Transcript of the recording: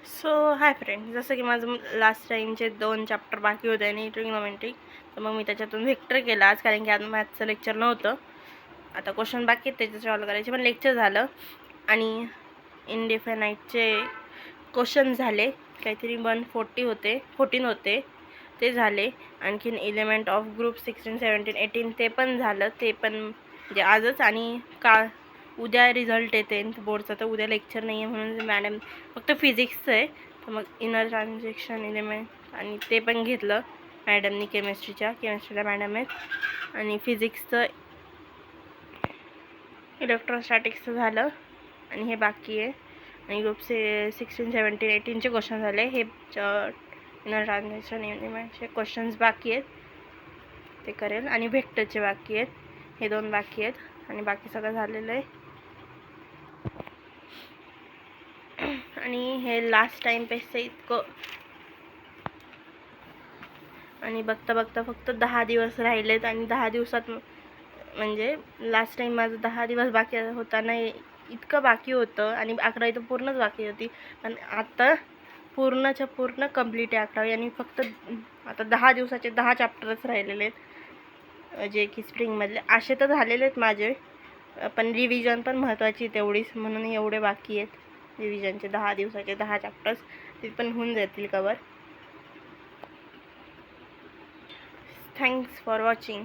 So hi friend, जसं की माझं लास्ट टाईमचे 2 चॅप्टर बाकी होते आणि ट्रिग्नोमेट्री, तर मग मी त्याच्यातून व्हेक्टर केला आज, कारण की आज मॅथ्सचं लेक्चर नव्हतं. आता क्वेश्चन बाकी आहेत त्याचे सॉल्व करायचे, पण लेक्चर झालं. आणि इनडेफिनाईटचे क्वेश्चन झाले, काहीतरी 14 होते ते झाले. आणखीन एलिमेंट ऑफ ग्रुप 16, 17, 18 ते पण झालं, ते पण म्हणजे आजच. आणि उद्या रिझल्ट आहे 10th बोर्डचा, तर उद्या लेक्चर नाही आहे म्हणून मॅडम फक्त फिजिक्सचं आहे. तर मग इनर ट्रान्झॅक्शन एलिमेंट आणि ते पण घेतलं मॅडमनी, केमिस्ट्रीला मॅडम आहेत. आणि फिजिक्सचं इलेक्ट्रोस्टॅटिक्सचं झालं आणि हे बाकी आहे. आणि ग्रुप 16, 17, 18चे क्वेश्चन झाले. हे इनर ट्रान्झॅक्शन एलिमेंटचे क्वेश्चन्स बाकी आहेत, ते करेल. आणि व्हेक्टरचे बाकी आहेत, हे 2 बाकी आहेत आणि बाकी सगळं झालेलं आहे. आणि हे लास्ट टाईमपेक्षा इतकं, आणि बघता बघता फक्त 10 दिवस राहिलेत. आणि 10 दिवसात म्हणजे लास्ट टाईम माझं 10 दिवस बाकी होताना इतकं बाकी होतं. आणि 11वी तर पूर्णच बाकी होती, पण आता पूर्णच्या पूर्ण कंप्लीट आहे 11वी. आणि फक्त आता 10 दिवसाचे 10 चॅप्टरच राहिलेले आहेत, जे की स्प्रिंगमधले. असे तर झालेले आहेत माझे, पण रिव्हिजन पण महत्त्वाची तेवढीच, म्हणून एवढे बाकी आहेत. रिव्हिजनचे 10 दिवसाचे 10 चॅप्टर्स, ते पण होऊन जातील कवर. Thanks for watching.